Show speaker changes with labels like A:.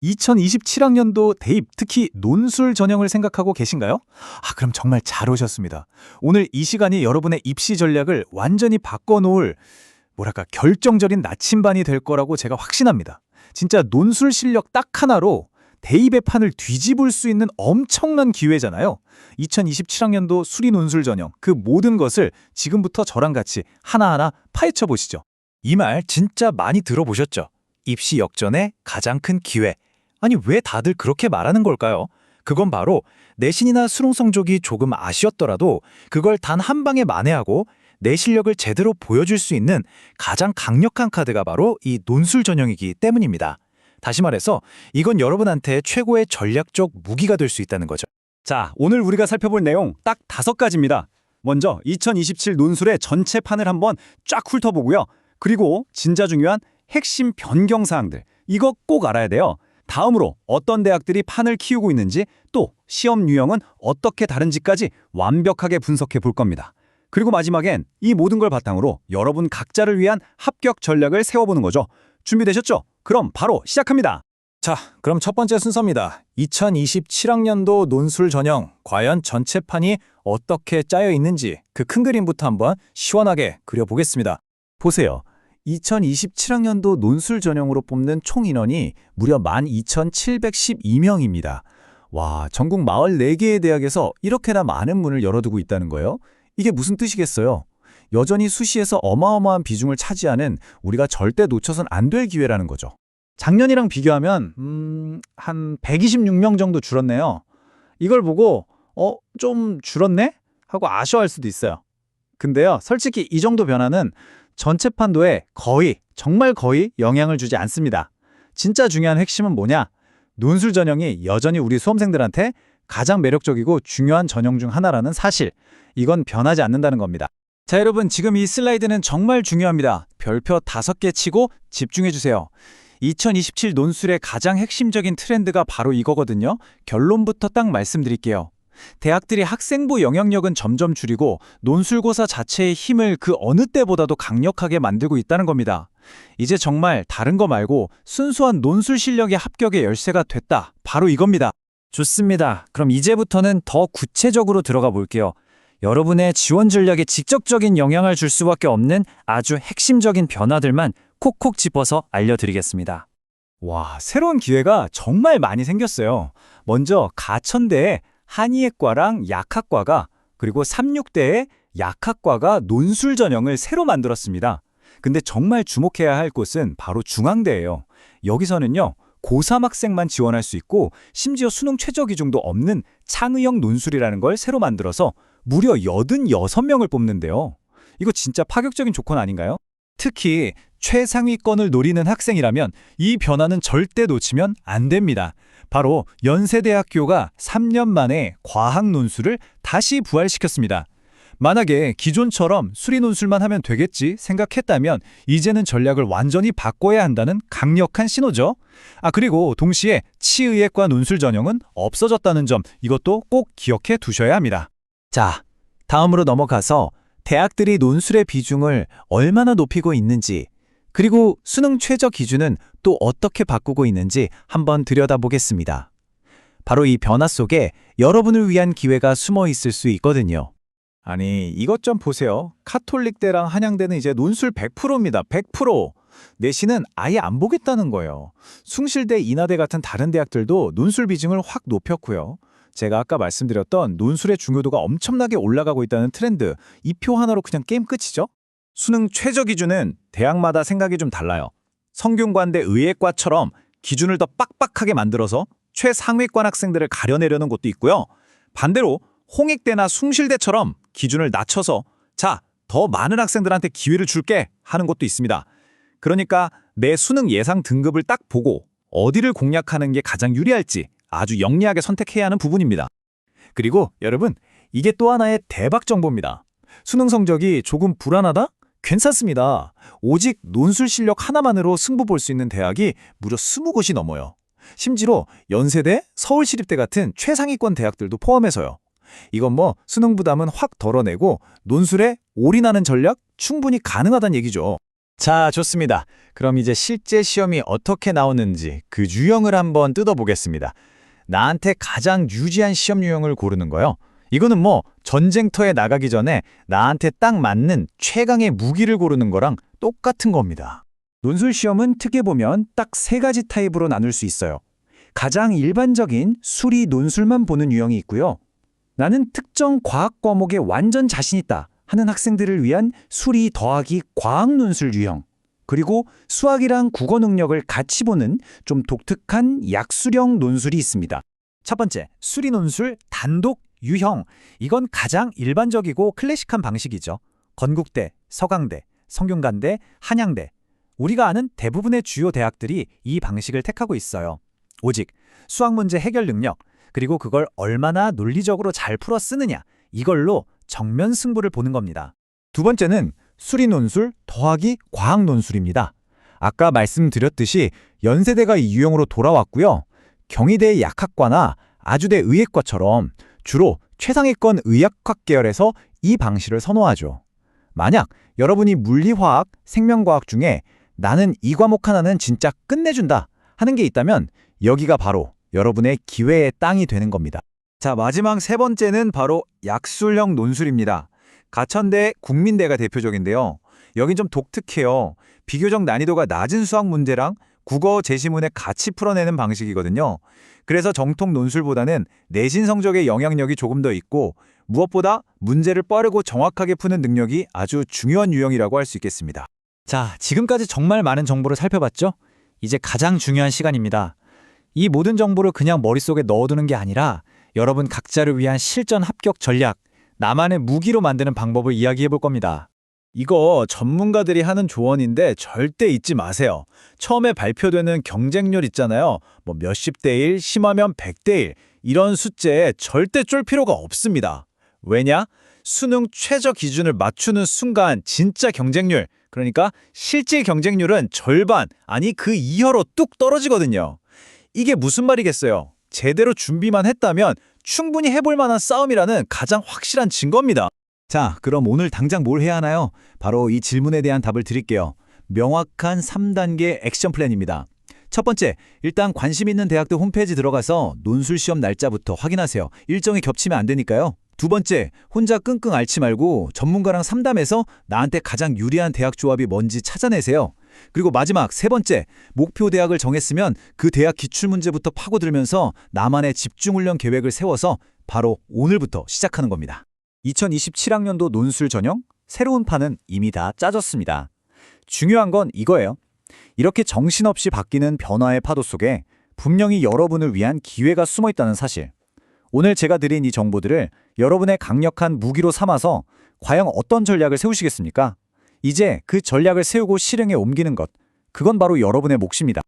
A: 2027학년도 대입, 특히 논술 전형을 생각하고 계신가요? 그럼 정말 잘 오셨습니다. 오늘 이 시간이 여러분의 입시 전략을 완전히 바꿔놓을 결정적인 나침반이 될 거라고 제가 확신합니다. 진짜 논술 실력 딱 하나로 대입의 판을 뒤집을 수 있는 엄청난 기회잖아요. 2027학년도 수리 논술 전형, 그 모든 것을 지금부터 저랑 같이 하나하나 파헤쳐 보시죠. 이 말 진짜 많이 들어보셨죠? 입시 역전의 가장 큰 기회. 아니, 왜 다들 그렇게 말하는 걸까요? 그건 바로 내신이나 수능 성적이 조금 아쉬웠더라도 그걸 단 한 방에 만회하고 내 실력을 제대로 보여줄 수 있는 가장 강력한 카드가 바로 이 논술 전형이기 때문입니다. 다시 말해서 이건 여러분한테 최고의 전략적 무기가 될 수 있다는 거죠.
B: 자, 오늘 우리가 살펴볼 내용 딱 5가지입니다. 먼저 2027 논술의 전체 판을 한번 쫙 훑어보고요. 그리고 진짜 중요한 핵심 변경 사항들, 이거 꼭 알아야 돼요. 다음으로 어떤 대학들이 판을 키우고 있는지, 또 시험 유형은 어떻게 다른지까지 완벽하게 분석해 볼 겁니다. 그리고 마지막엔 이 모든 걸 바탕으로 여러분 각자를 위한 합격 전략을 세워보는 거죠. 준비되셨죠? 그럼 바로 시작합니다.
A: 자, 그럼 첫 번째 순서입니다. 2027학년도 논술 전형, 과연 전체 판이 어떻게 짜여 있는지 그 큰 그림부터 한번 시원하게 그려보겠습니다. 보세요. 2027학년도 논술 전형으로 뽑는 총 인원이 무려 12,712명입니다. 와, 전국 44개의 대학에서 이렇게나 많은 문을 열어두고 있다는 거예요? 이게 무슨 뜻이겠어요? 여전히 수시에서 어마어마한 비중을 차지하는 우리가 절대 놓쳐선 안 될 기회라는 거죠.
C: 작년이랑 비교하면 한 126명 정도 줄었네요. 이걸 보고 좀 줄었네? 하고 아쉬워할 수도 있어요. 근데요, 솔직히 이 정도 변화는 전체 판도에 정말 거의 영향을 주지 않습니다. 진짜 중요한 핵심은 뭐냐? 논술 전형이 여전히 우리 수험생들한테 가장 매력적이고 중요한 전형 중 하나라는 사실. 이건 변하지 않는다는 겁니다.
A: 자, 여러분, 지금 이 슬라이드는 정말 중요합니다. 별표 5개 치고 집중해주세요. 2027 논술의 가장 핵심적인 트렌드가 바로 이거거든요. 결론부터 딱 말씀드릴게요. 대학들이 학생부 영향력은 점점 줄이고 논술고사 자체의 힘을 그 어느 때보다도 강력하게 만들고 있다는 겁니다. 이제 정말 다른 거 말고 순수한 논술 실력의 합격의 열쇠가 됐다. 바로 이겁니다. 좋습니다. 그럼 이제부터는 더 구체적으로 들어가 볼게요. 여러분의 지원 전략에 직접적인 영향을 줄 수밖에 없는 아주 핵심적인 변화들만 콕콕 짚어서 알려드리겠습니다. 와, 새로운 기회가 정말 많이 생겼어요. 먼저 가천대의 한의학과랑 약학과가, 그리고 삼육대의 약학과가 논술 전형을 새로 만들었습니다. 근데 정말 주목해야 할 곳은 바로 중앙대예요. 여기서는요, 고3 학생만 지원할 수 있고 심지어 수능 최저 기준도 없는 창의형 논술이라는 걸 새로 만들어서 무려 86명을 뽑는데요. 이거 진짜 파격적인 조건 아닌가요? 특히 최상위권을 노리는 학생이라면 이 변화는 절대 놓치면 안 됩니다. 바로 연세대학교가 3년 만에 과학 논술을 다시 부활시켰습니다. 만약에 기존처럼 수리 논술만 하면 되겠지 생각했다면 이제는 전략을 완전히 바꿔야 한다는 강력한 신호죠. 그리고 동시에 치의학과 논술 전형은 없어졌다는 점, 이것도 꼭 기억해 두셔야 합니다. 자, 다음으로 넘어가서 대학들이 논술의 비중을 얼마나 높이고 있는지, 그리고 수능 최저 기준은 또 어떻게 바꾸고 있는지 한번 들여다보겠습니다. 바로 이 변화 속에 여러분을 위한 기회가 숨어 있을 수 있거든요. 아니, 이것 좀 보세요. 카톨릭대랑 한양대는 이제 논술 100%입니다. 100%. 내신은 아예 안 보겠다는 거예요. 숭실대, 인하대 같은 다른 대학들도 논술 비중을 확 높였고요. 제가 아까 말씀드렸던 논술의 중요도가 엄청나게 올라가고 있다는 트렌드, 이 표 하나로 그냥 게임 끝이죠? 수능 최저 기준은 대학마다 생각이 좀 달라요. 성균관대 의예과처럼 기준을 더 빡빡하게 만들어서 최상위권 학생들을 가려내려는 곳도 있고요. 반대로 홍익대나 숭실대처럼 기준을 낮춰서 더 많은 학생들한테 기회를 줄게 하는 곳도 있습니다. 그러니까 내 수능 예상 등급을 딱 보고 어디를 공략하는 게 가장 유리할지 아주 영리하게 선택해야 하는 부분입니다. 그리고 여러분, 이게 또 하나의 대박 정보입니다. 수능 성적이 조금 불안하다? 괜찮습니다. 오직 논술 실력 하나만으로 승부 볼 수 있는 대학이 무려 20곳이 넘어요. 심지어 연세대, 서울시립대 같은 최상위권 대학들도 포함해서요. 이건 수능 부담은 확 덜어내고 논술에 올인하는 전략 충분히 가능하다는 얘기죠. 자, 좋습니다. 그럼 이제 실제 시험이 어떻게 나오는지 그 유형을 한번 뜯어보겠습니다. 나한테 가장 유리한 시험 유형을 고르는 거요. 이거는 뭐 전쟁터에 나가기 전에 나한테 딱 맞는 최강의 무기를 고르는 거랑 똑같은 겁니다.
B: 논술 시험은 크게 보면 딱 세 가지 타입으로 나눌 수 있어요. 가장 일반적인 수리 논술만 보는 유형이 있고요. 나는 특정 과학 과목에 완전 자신 있다 하는 학생들을 위한 수리 더하기 과학 논술 유형. 그리고 수학이랑 국어 능력을 같이 보는 좀 독특한 약수령 논술이 있습니다.
C: 첫 번째, 수리 논술 단독 유형. 이건 가장 일반적이고 클래식한 방식이죠. 건국대, 서강대, 성균관대, 한양대. 우리가 아는 대부분의 주요 대학들이 이 방식을 택하고 있어요. 오직 수학 문제 해결 능력, 그리고 그걸 얼마나 논리적으로 잘 풀어 쓰느냐, 이걸로 정면 승부를 보는 겁니다.
A: 두 번째는 수리 논술 더하기 과학 논술입니다. 아까 말씀드렸듯이 연세대가 이 유형으로 돌아왔고요. 경희대의 약학과나 아주대 의예과처럼 주로 최상위권 의학학 계열에서 이 방식을 선호하죠. 만약 여러분이 물리화학, 생명과학 중에 나는 이 과목 하나는 진짜 끝내준다 하는 게 있다면 여기가 바로 여러분의 기회의 땅이 되는 겁니다. 자, 마지막 세 번째는 바로 약술형 논술입니다. 가천대, 국민대가 대표적인데요. 여긴 좀 독특해요. 비교적 난이도가 낮은 수학 문제랑 국어 제시문에 같이 풀어내는 방식이거든요. 그래서 정통 논술보다는 내신 성적의 영향력이 조금 더 있고 무엇보다 문제를 빠르고 정확하게 푸는 능력이 아주 중요한 유형이라고 할 수 있겠습니다.
C: 자, 지금까지 정말 많은 정보를 살펴봤죠? 이제 가장 중요한 시간입니다. 이 모든 정보를 그냥 머릿속에 넣어두는 게 아니라 여러분 각자를 위한 실전 합격 전략, 나만의 무기로 만드는 방법을 이야기해 볼 겁니다.
B: 이거 전문가들이 하는 조언인데 절대 잊지 마세요. 처음에 발표되는 경쟁률 있잖아요. 뭐 몇십 대 1, 심하면 100대 1. 이런 숫자에 절대 쫄 필요가 없습니다. 왜냐? 수능 최저 기준을 맞추는 순간 진짜 경쟁률, 그러니까 실제 경쟁률은 절반, 아니 그 이하로 뚝 떨어지거든요. 이게 무슨 말이겠어요? 제대로 준비만 했다면 충분히 해볼 만한 싸움이라는 가장 확실한 증거입니다.
A: 자, 그럼 오늘 당장 뭘 해야 하나요? 바로 이 질문에 대한 답을 드릴게요. 명확한 3단계 액션 플랜입니다. 첫 번째, 일단 관심 있는 대학들 홈페이지 들어가서 논술 시험 날짜부터 확인하세요. 일정이 겹치면 안 되니까요. 두 번째, 혼자 끙끙 앓지 말고 전문가랑 상담해서 나한테 가장 유리한 대학 조합이 뭔지 찾아내세요. 그리고 마지막 세 번째, 목표 대학을 정했으면 그 대학 기출문제부터 파고들면서 나만의 집중훈련 계획을 세워서 바로 오늘부터 시작하는 겁니다.
C: 2027학년도 논술 전형 새로운 판은 이미 다 짜졌습니다. 중요한 건 이거예요. 이렇게 정신없이 바뀌는 변화의 파도 속에 분명히 여러분을 위한 기회가 숨어 있다는 사실. 오늘 제가 드린 이 정보들을 여러분의 강력한 무기로 삼아서 과연 어떤 전략을 세우시겠습니까? 이제 그 전략을 세우고 실행에 옮기는 것, 그건 바로 여러분의 몫입니다.